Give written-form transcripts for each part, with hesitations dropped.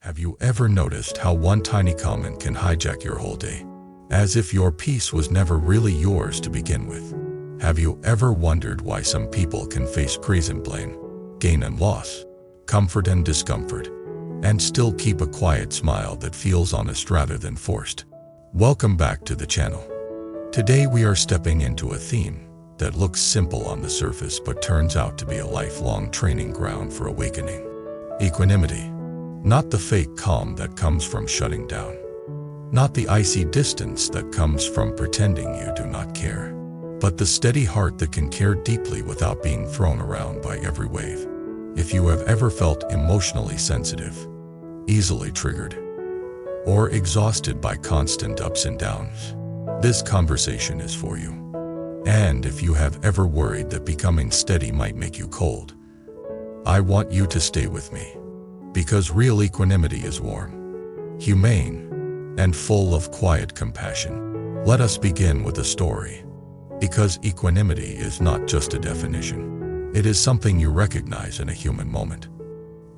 Have you ever noticed how one tiny comment can hijack your whole day? As if your peace was never really yours to begin with. Have you ever wondered why some people can face praise and blame, gain and loss, comfort and discomfort, and still keep a quiet smile that feels honest rather than forced? Welcome back to the channel. Today we are stepping into a theme that looks simple on the surface but turns out to be a lifelong training ground for awakening. Equanimity. Not the fake calm that comes from shutting down. Not the icy distance that comes from pretending you do not care. But the steady heart that can care deeply without being thrown around by every wave. If you have ever felt emotionally sensitive, easily triggered, or exhausted by constant ups and downs, this conversation is for you. And if you have ever worried that becoming steady might make you cold, I want you to stay with me. Because real equanimity is warm, humane, and full of quiet compassion. Let us begin with a story. Because equanimity is not just a definition. It is something you recognize in a human moment.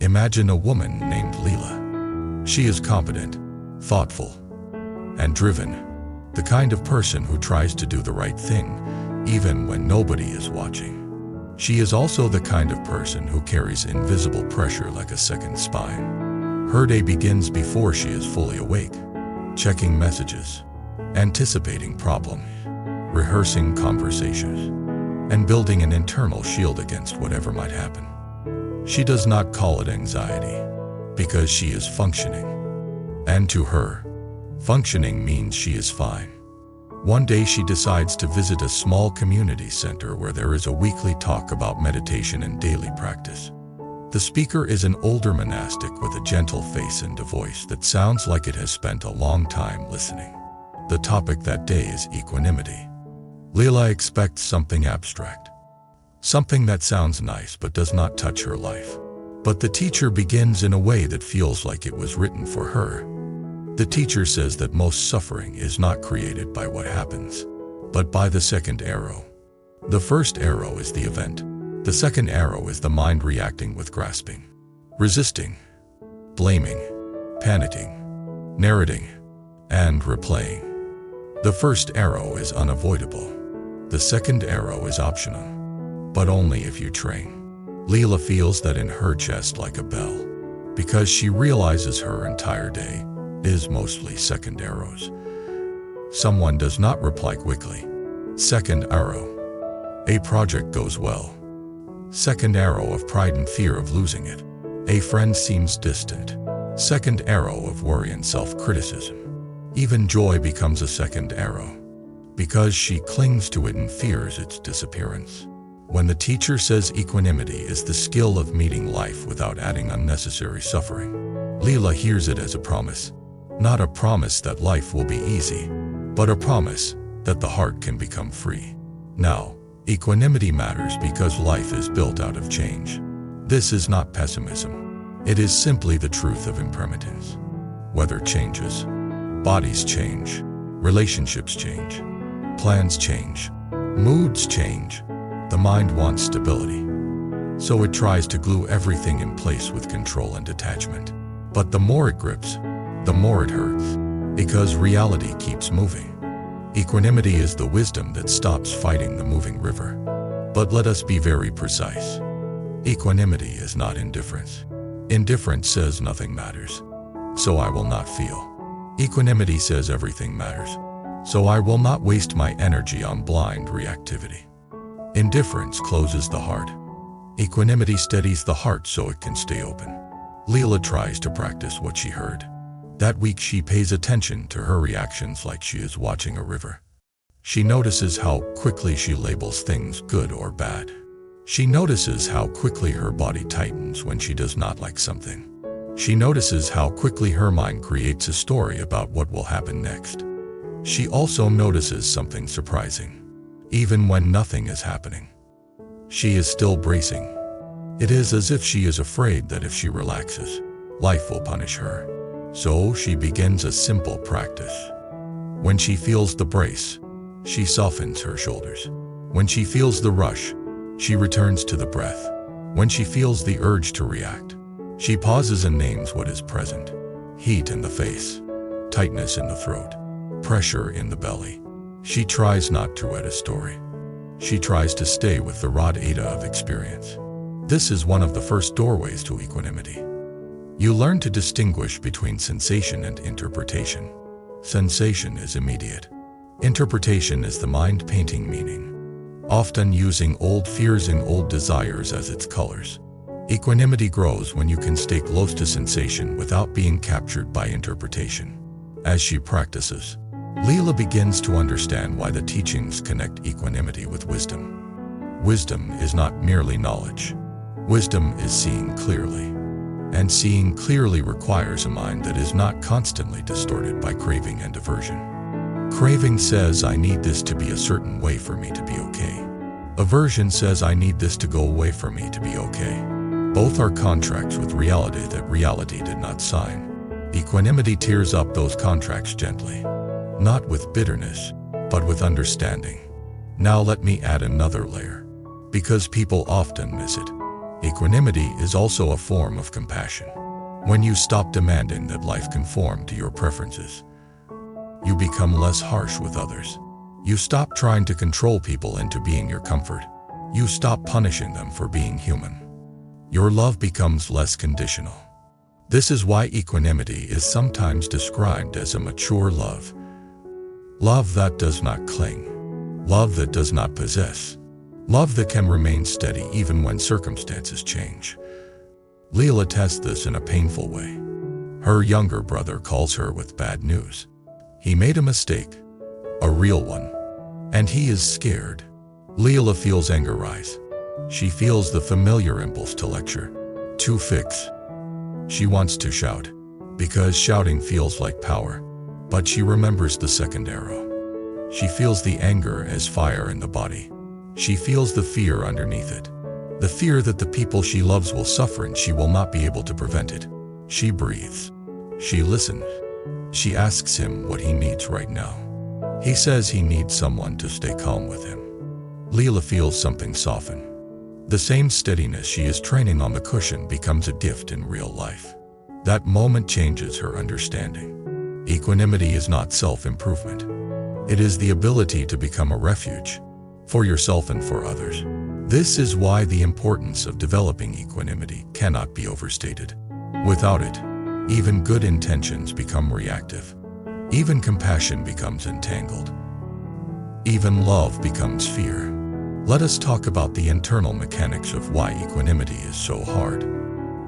Imagine a woman named Leela. She is competent, thoughtful, and driven. The kind of person who tries to do the right thing, even when nobody is watching. She is also the kind of person who carries invisible pressure like a second spine. Her day begins before she is fully awake, checking messages, anticipating problems, rehearsing conversations, and building an internal shield against whatever might happen. She does not call it anxiety, because she is functioning. And to her, functioning means she is fine. One day she decides to visit a small community center where there is a weekly talk about meditation and daily practice. The speaker is an older monastic with a gentle face and a voice that sounds like it has spent a long time listening. The topic that day is equanimity. Leela expects something abstract. Something that sounds nice but does not touch her life. But the teacher begins in a way that feels like it was written for her. The teacher says that most suffering is not created by what happens, but by the second arrow. The first arrow is the event. The second arrow is the mind reacting with grasping, resisting, blaming, panicking, narrating, and replaying. The first arrow is unavoidable. The second arrow is optional, but only if you train. Leela feels that in her chest like a bell, because she realizes her entire day is mostly second arrows. Someone does not reply quickly. Second arrow. A project goes well. Second arrow of pride and fear of losing it. A friend seems distant. Second arrow of worry and self-criticism. Even joy becomes a second arrow, because she clings to it and fears its disappearance. When the teacher says equanimity is the skill of meeting life without adding unnecessary suffering, Leela hears it as a promise. Not a promise that life will be easy, but a promise that the heart can become free. Now, equanimity matters because life is built out of change. This is not pessimism. It is simply the truth of impermanence. Weather changes, bodies change, relationships change, plans change, moods change. The mind wants stability, so it tries to glue everything in place with control and detachment. But the more it grips, the more it hurts, because reality keeps moving. Equanimity is the wisdom that stops fighting the moving river. But let us be very precise. Equanimity is not indifference. Indifference says nothing matters, so I will not feel. Equanimity says everything matters, so I will not waste my energy on blind reactivity. Indifference closes the heart. Equanimity steadies the heart so it can stay open. Leela tries to practice what she heard. That week she pays attention to her reactions like she is watching a river. She notices how quickly she labels things good or bad. She notices how quickly her body tightens when she does not like something. She notices how quickly her mind creates a story about what will happen next. She also notices something surprising. Even when nothing is happening, she is still bracing. It is as if she is afraid that if she relaxes, life will punish her. So she begins a simple practice. When she feels the brace, she softens her shoulders. When she feels the rush, she returns to the breath. When she feels the urge to react, She pauses and names what is present. Heat in the face, tightness in the throat, pressure in the belly. She tries not to add a story. She tries to stay with the raw data of experience. This is one of the first doorways to equanimity. You learn to distinguish between sensation and interpretation. Sensation is immediate. Interpretation is the mind painting meaning, often using old fears and old desires as its colors. Equanimity grows when you can stay close to sensation without being captured by interpretation. As she practices, Leela begins to understand why the teachings connect equanimity with wisdom. Wisdom is not merely knowledge. Wisdom is seeing clearly. And seeing clearly requires a mind that is not constantly distorted by craving and aversion. Craving says, I need this to be a certain way for me to be okay. Aversion says, I need this to go away for me to be okay. Both are contracts with reality that reality did not sign. Equanimity tears up those contracts gently, not with bitterness, but with understanding. Now let me add another layer, because people often miss it. Equanimity is also a form of compassion. When you stop demanding that life conform to your preferences, you become less harsh with others. You stop trying to control people into being your comfort. You stop punishing them for being human. Your love becomes less conditional. This is why equanimity is sometimes described as a mature love. Love that does not cling. Love that does not possess. Love that can remain steady even when circumstances change. Leela tests this in a painful way. Her younger brother calls her with bad news. He made a mistake, a real one, and he is scared. Leela feels anger rise. She feels the familiar impulse to lecture, to fix. She wants to shout, because shouting feels like power, but she remembers the second arrow. She feels the anger as fire in the body. She feels the fear underneath it. The fear that the people she loves will suffer and she will not be able to prevent it. She breathes. She listens. She asks him what he needs right now. He says he needs someone to stay calm with him. Leela feels something soften. The same steadiness she is training on the cushion becomes a gift in real life. That moment changes her understanding. Equanimity is not self-improvement. It is the ability to become a refuge for yourself and for others. This is why the importance of developing equanimity cannot be overstated. Without it, even good intentions become reactive. Even compassion becomes entangled. Even love becomes fear. Let us talk about the internal mechanics of why equanimity is so hard.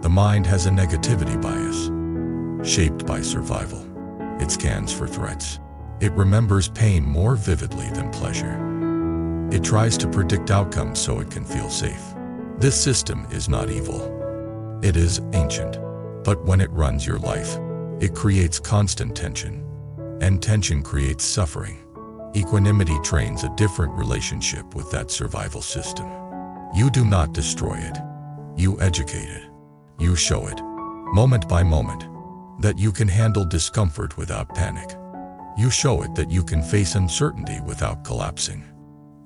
The mind has a negativity bias, shaped by survival. It scans for threats. It remembers pain more vividly than pleasure. It tries to predict outcomes so it can feel safe. This system is not evil. It is ancient. But when it runs your life, it creates constant tension. And tension creates suffering. Equanimity trains a different relationship with that survival system. You do not destroy it. You educate it. You show it, moment by moment, that you can handle discomfort without panic. You show it that you can face uncertainty without collapsing.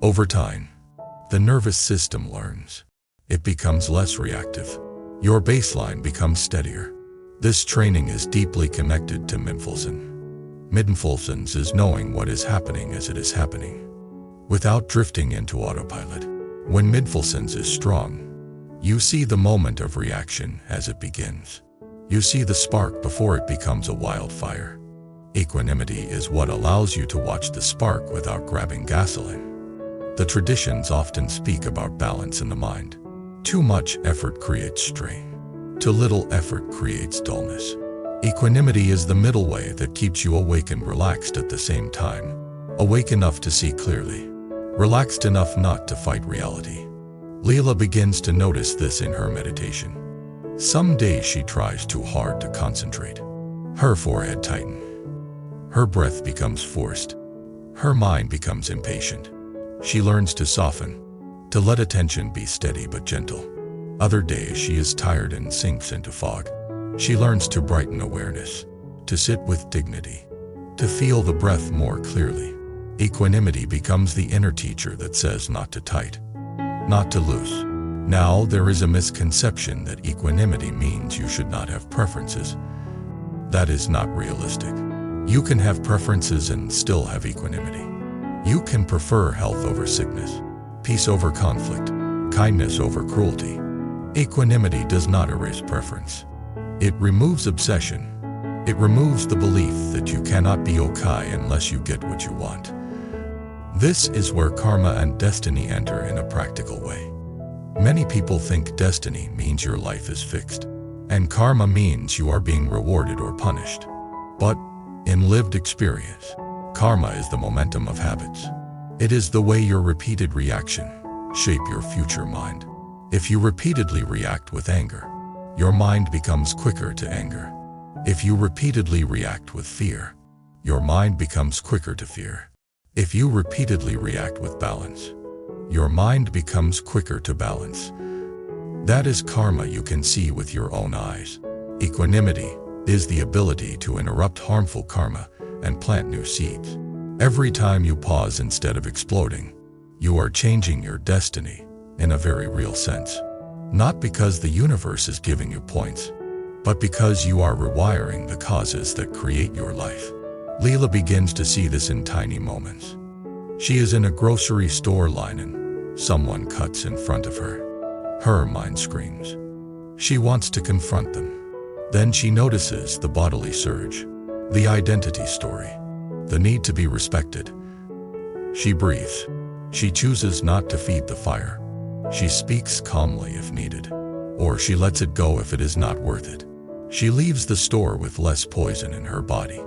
Over time, the nervous system learns. It becomes less reactive. Your baseline becomes steadier. This training is deeply connected to mindfulness. Mindfulness is knowing what is happening as it is happening, without drifting into autopilot. When mindfulness is strong, you see the moment of reaction as it begins. You see the spark before it becomes a wildfire. Equanimity is what allows you to watch the spark without grabbing gasoline. The traditions often speak about balance in the mind. Too much effort creates strain. Too little effort creates dullness. Equanimity is the middle way that keeps you awake and relaxed at the same time. Awake enough to see clearly. Relaxed enough not to fight reality. Leela begins to notice this in her meditation. Some days she tries too hard to concentrate. Her forehead tightens. Her breath becomes forced. Her mind becomes impatient. She learns to soften, to let attention be steady but gentle. Other days she is tired and sinks into fog. She learns to brighten awareness, to sit with dignity, to feel the breath more clearly. Equanimity becomes the inner teacher that says not to tight, not to loose, Now, there is a misconception that equanimity means you should not have preferences. That is not realistic. You can have preferences and still have equanimity. You can prefer health over sickness, peace over conflict, kindness over cruelty. Equanimity does not erase preference. It removes obsession. It removes the belief that you cannot be okay unless you get what you want. This is where karma and destiny enter in a practical way. Many people think destiny means your life is fixed, and karma means you are being rewarded or punished. But in lived experience, karma is the momentum of habits. It is the way your repeated reaction shape your future mind. If you repeatedly react with anger, your mind becomes quicker to anger. If you repeatedly react with fear, your mind becomes quicker to fear. If you repeatedly react with balance, your mind becomes quicker to balance. That is karma you can see with your own eyes. Equanimity is the ability to interrupt harmful karma and plant new seeds. Every time you pause instead of exploding, you are changing your destiny in a very real sense. Not because the universe is giving you points, but because you are rewiring the causes that create your life. Leela begins to see this in tiny moments. She is in a grocery store line and someone cuts in front of her. Her mind screams. She wants to confront them. Then she notices the bodily surge, the identity story, the need to be respected. She breathes. She chooses not to feed the fire. She speaks calmly if needed, or she lets it go if it is not worth it. She leaves the store with less poison in her body.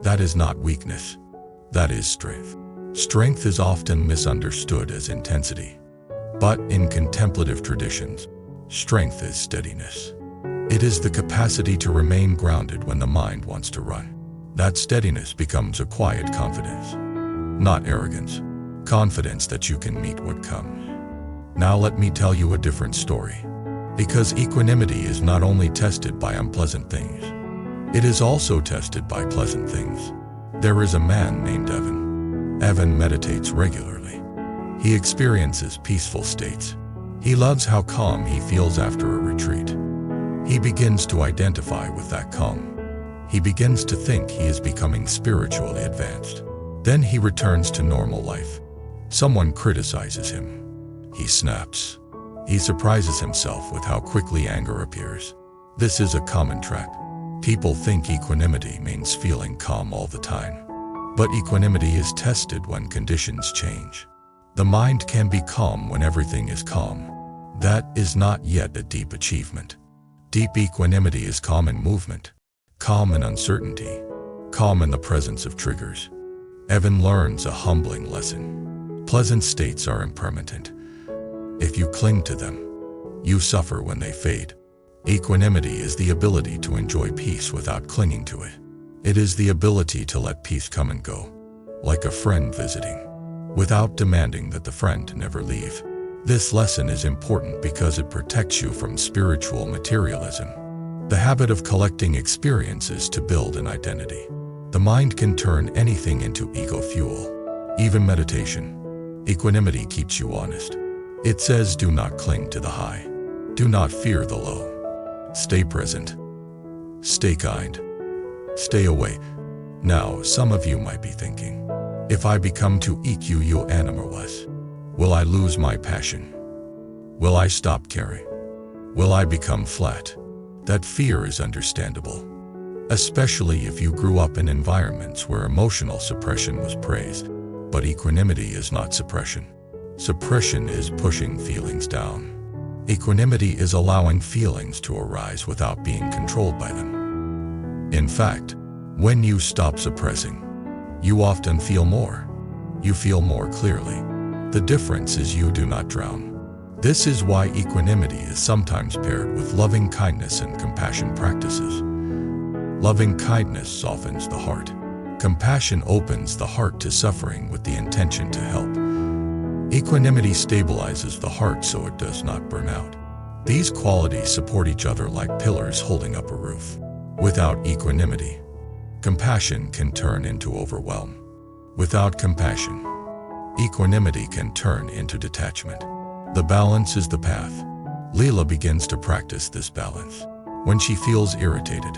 That is not weakness. That is strength. Strength is often misunderstood as intensity. But in contemplative traditions, strength is steadiness. It is the capacity to remain grounded when the mind wants to run. That steadiness becomes a quiet confidence, not arrogance. Confidence that you can meet what comes. Now let me tell you a different story. Because equanimity is not only tested by unpleasant things, it is also tested by pleasant things. There is a man named Evan. Evan meditates regularly. He experiences peaceful states. He loves how calm he feels after a retreat. He begins to identify with that calm. He begins to think he is becoming spiritually advanced. Then he returns to normal life. Someone criticizes him. He snaps. He surprises himself with how quickly anger appears. This is a common trap. People think equanimity means feeling calm all the time. But equanimity is tested when conditions change. The mind can be calm when everything is calm. That is not yet a deep achievement. Deep equanimity is calm in movement, calm in uncertainty, calm in the presence of triggers. Evan learns a humbling lesson. Pleasant states are impermanent. If you cling to them, you suffer when they fade. Equanimity is the ability to enjoy peace without clinging to it. It is the ability to let peace come and go, like a friend visiting, without demanding that the friend never leave. This lesson is important because it protects you from spiritual materialism, the habit of collecting experiences to build an identity. The mind can turn anything into ego fuel, even meditation. Equanimity keeps you honest. It says, do not cling to the high. Do not fear the low. Stay present. Stay kind. Stay away. Now, some of you might be thinking, if I become too equanimous, will I lose my passion? Will I stop caring? Will I become flat? That fear is understandable, especially if you grew up in environments where emotional suppression was praised. But equanimity is not suppression. Suppression is pushing feelings down. Equanimity is allowing feelings to arise without being controlled by them. In fact, when you stop suppressing, you often feel more. You feel more clearly. The difference is you do not drown. This is why equanimity is sometimes paired with loving kindness and compassion practices. Loving kindness softens the heart. Compassion opens the heart to suffering with the intention to help. Equanimity stabilizes the heart so it does not burn out. These qualities support each other like pillars holding up a roof. Without equanimity, compassion can turn into overwhelm. Without compassion, equanimity can turn into detachment. The balance is the path. Leela begins to practice this balance. When she feels irritated,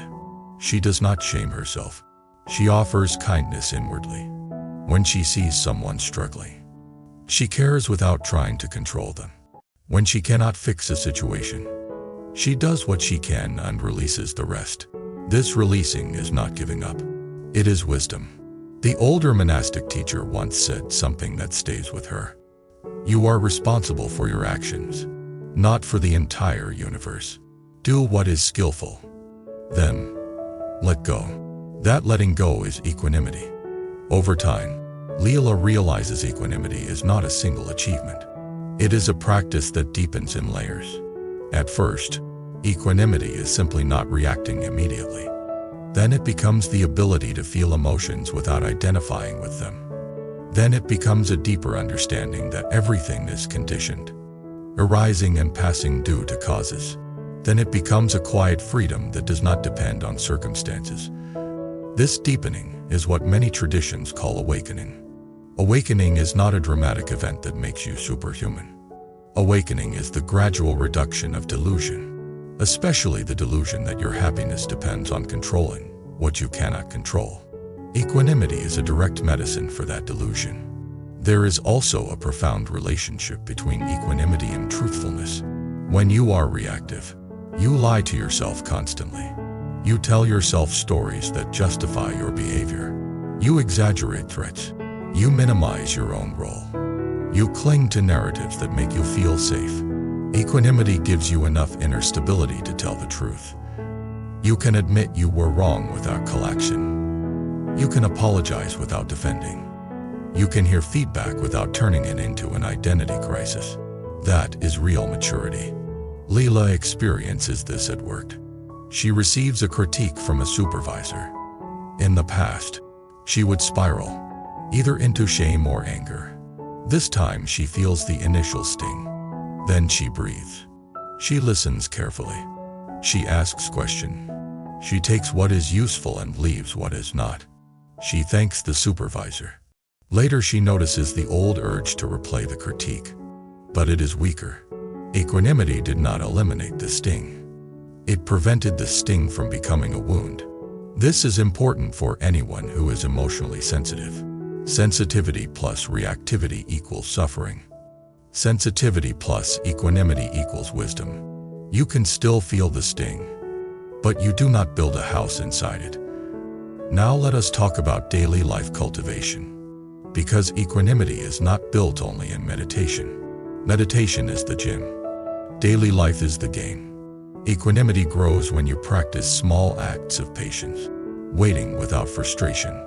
she does not shame herself. She offers kindness inwardly. When she sees someone struggling, she cares without trying to control them. When she cannot fix a situation, she does what she can and releases the rest. This releasing is not giving up. It is wisdom. The older monastic teacher once said something that stays with her. You are responsible for your actions, not for the entire universe. Do what is skillful. Then, let go. That letting go is equanimity. Over time, Leela realizes equanimity is not a single achievement. It is a practice that deepens in layers. At first, equanimity is simply not reacting immediately. Then it becomes the ability to feel emotions without identifying with them. Then it becomes a deeper understanding that everything is conditioned, arising and passing due to causes. Then it becomes a quiet freedom that does not depend on circumstances. This deepening is what many traditions call awakening. Awakening is not a dramatic event that makes you superhuman. Awakening is the gradual reduction of delusion, especially the delusion that your happiness depends on controlling what you cannot control. Equanimity is a direct medicine for that delusion. There is also a profound relationship between equanimity and truthfulness. When you are reactive, you lie to yourself constantly. You tell yourself stories that justify your behavior. You exaggerate threats. You minimize your own role. You cling to narratives that make you feel safe. Equanimity gives you enough inner stability to tell the truth. You can admit you were wrong without collection. You can apologize without defending. You can hear feedback without turning it into an identity crisis. That is real maturity. Leela experiences this at work. She receives a critique from a supervisor. In the past, she would spiral, either into shame or anger. This time she feels the initial sting. Then she breathes. She listens carefully. She asks questions. She takes what is useful and leaves what is not. She thanks the supervisor. Later she notices the old urge to replay the critique. But it is weaker. Equanimity did not eliminate the sting. It prevented the sting from becoming a wound. This is important for anyone who is emotionally sensitive. Sensitivity plus reactivity equals suffering. Sensitivity plus equanimity equals wisdom. You can still feel the sting, but you do not build a house inside it. Now let us talk about daily life cultivation. Because equanimity is not built only in meditation. Meditation is the gym. Daily life is the game. Equanimity grows when you practice small acts of patience, waiting without frustration,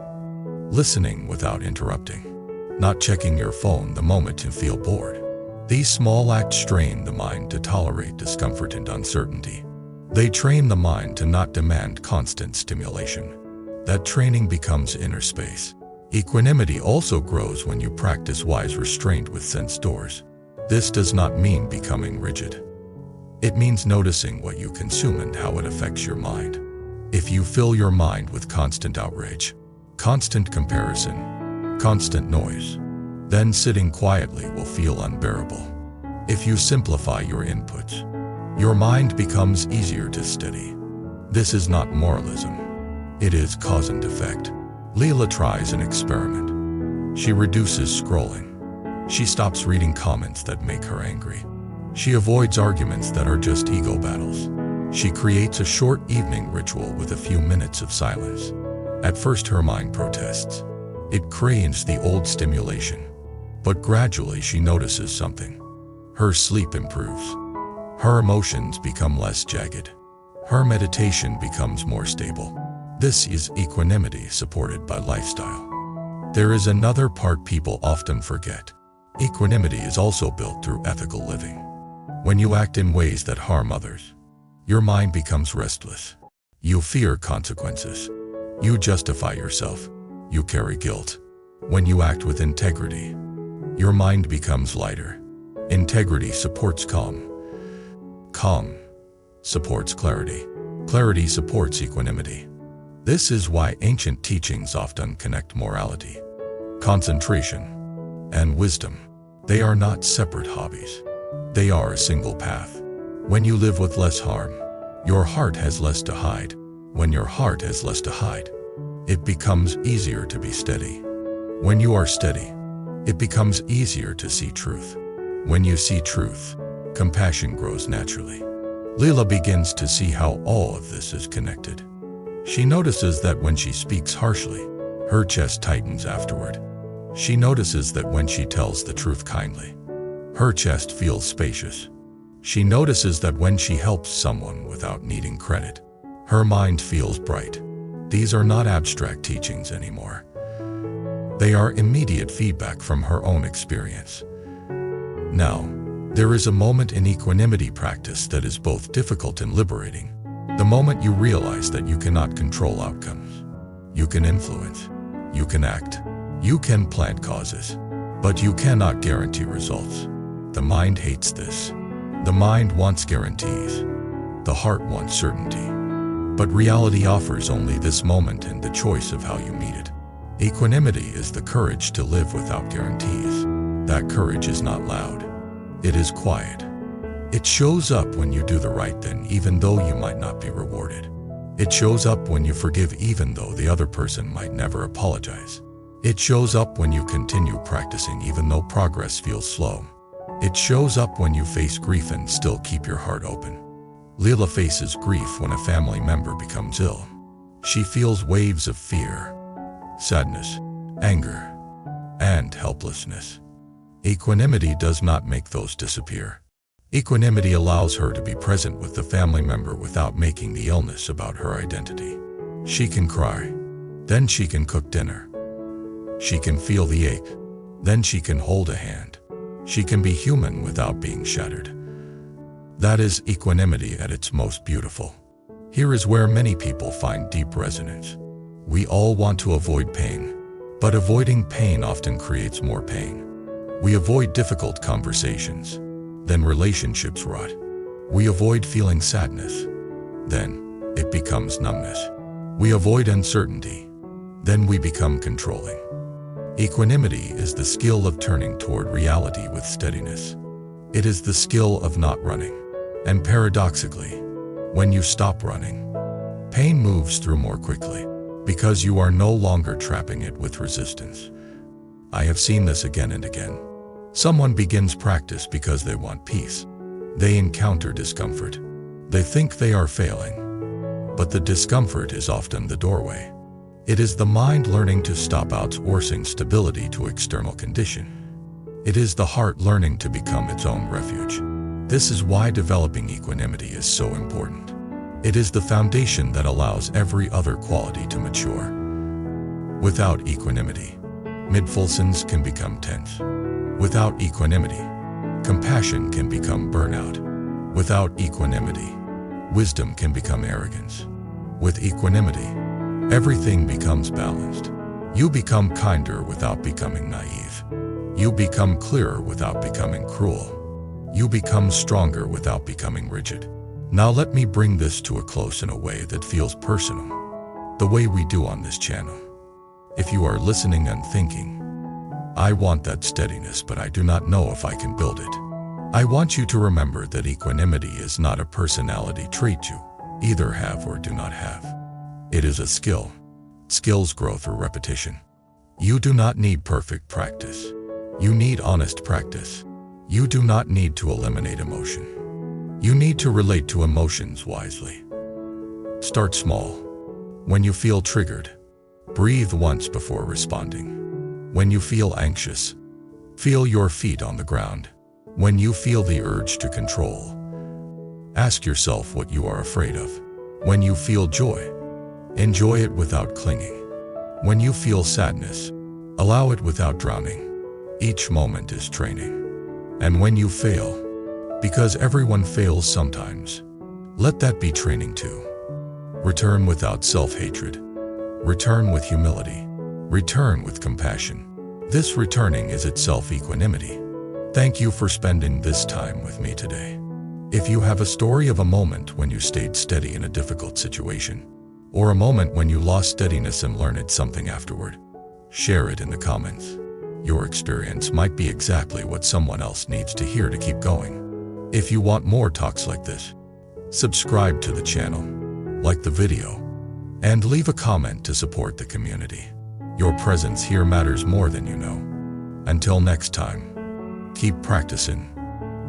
listening without interrupting, not checking your phone the moment you feel bored. These small acts train the mind to tolerate discomfort and uncertainty. They train the mind to not demand constant stimulation. That training becomes inner space. Equanimity also grows when you practice wise restraint with sense doors. This does not mean becoming rigid. It means noticing what you consume and how it affects your mind. If you fill your mind with constant outrage, constant comparison, constant noise, then sitting quietly will feel unbearable. If you simplify your inputs, your mind becomes easier to steady. This is not moralism. It is cause and effect. Leela tries an experiment. She reduces scrolling. She stops reading comments that make her angry. She avoids arguments that are just ego battles. She creates a short evening ritual with a few minutes of silence. At first her mind protests. It craves the old stimulation. But gradually she notices something. Her sleep improves. Her emotions become less jagged. Her meditation becomes more stable. This is equanimity supported by lifestyle. There is another part people often forget. Equanimity is also built through ethical living. When you act in ways that harm others, your mind becomes restless. You fear consequences. You justify yourself. You carry guilt. When you act with integrity, your mind becomes lighter. Integrity supports calm. Calm supports clarity. Clarity supports equanimity. This is why ancient teachings often connect morality, concentration, and wisdom. They are not separate hobbies. They are a single path. When you live with less harm, your heart has less to hide. When your heart has less to hide, it becomes easier to be steady. When you are steady, it becomes easier to see truth. When you see truth, compassion grows naturally. Leela begins to see how all of this is connected. She notices that when she speaks harshly, her chest tightens afterward. She notices that when she tells the truth kindly, her chest feels spacious. She notices that when she helps someone without needing credit, her mind feels bright. These are not abstract teachings anymore. They are immediate feedback from her own experience. Now, there is a moment in equanimity practice that is both difficult and liberating. The moment you realize that you cannot control outcomes. You can influence, you can act, you can plant causes, but you cannot guarantee results. The mind hates this. The mind wants guarantees. The heart wants certainty. But reality offers only this moment and the choice of how you meet it. Equanimity is the courage to live without guarantees. That courage is not loud. It is quiet. It shows up when you do the right thing even though you might not be rewarded. It shows up when you forgive even though the other person might never apologize. It shows up when you continue practicing even though progress feels slow. It shows up when you face grief and still keep your heart open. Leela faces grief when a family member becomes ill. She feels waves of fear, sadness, anger, and helplessness. Equanimity does not make those disappear. Equanimity allows her to be present with the family member without making the illness about her identity. She can cry, then she can cook dinner. She can feel the ache, then she can hold a hand. She can be human without being shattered. That is equanimity at its most beautiful. Here is where many people find deep resonance. We all want to avoid pain, but avoiding pain often creates more pain. We avoid difficult conversations, then relationships rot. We avoid feeling sadness, then it becomes numbness. We avoid uncertainty, then we become controlling. Equanimity is the skill of turning toward reality with steadiness. It is the skill of not running. And paradoxically, when you stop running, pain moves through more quickly because you are no longer trapping it with resistance. I have seen this again and again. Someone begins practice because they want peace. They encounter discomfort. They think they are failing, but the discomfort is often the doorway. It is the mind learning to stop outsourcing stability to external condition. It is the heart learning to become its own refuge. This is why developing equanimity is so important. It is the foundation that allows every other quality to mature. Without equanimity, impulsions can become tense. Without equanimity, compassion can become burnout. Without equanimity, wisdom can become arrogance. With equanimity, everything becomes balanced. You become kinder without becoming naive. You become clearer without becoming cruel. You become stronger without becoming rigid. Now let me bring this to a close in a way that feels personal, the way we do on this channel. If you are listening and thinking, I want that steadiness but I do not know if I can build it, I want you to remember that equanimity is not a personality trait you either have or do not have. It is a skill. Skills grow through repetition. You do not need perfect practice. You need honest practice. You do not need to eliminate emotion. You need to relate to emotions wisely. Start small. When you feel triggered, breathe once before responding. When you feel anxious, feel your feet on the ground. When you feel the urge to control, ask yourself what you are afraid of. When you feel joy, enjoy it without clinging. When you feel sadness, allow it without drowning. Each moment is training. And when you fail, because everyone fails sometimes, let that be training too. Return without self-hatred. Return with humility. Return with compassion. This returning is itself equanimity. Thank you for spending this time with me today. If you have a story of a moment when you stayed steady in a difficult situation, or a moment when you lost steadiness and learned something afterward, share it in the comments. Your experience might be exactly what someone else needs to hear to keep going. If you want more talks like this, subscribe to the channel, like the video, and leave a comment to support the community. Your presence here matters more than you know. Until next time, keep practicing,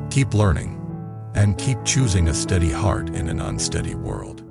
keep learning, and keep choosing a steady heart in an unsteady world.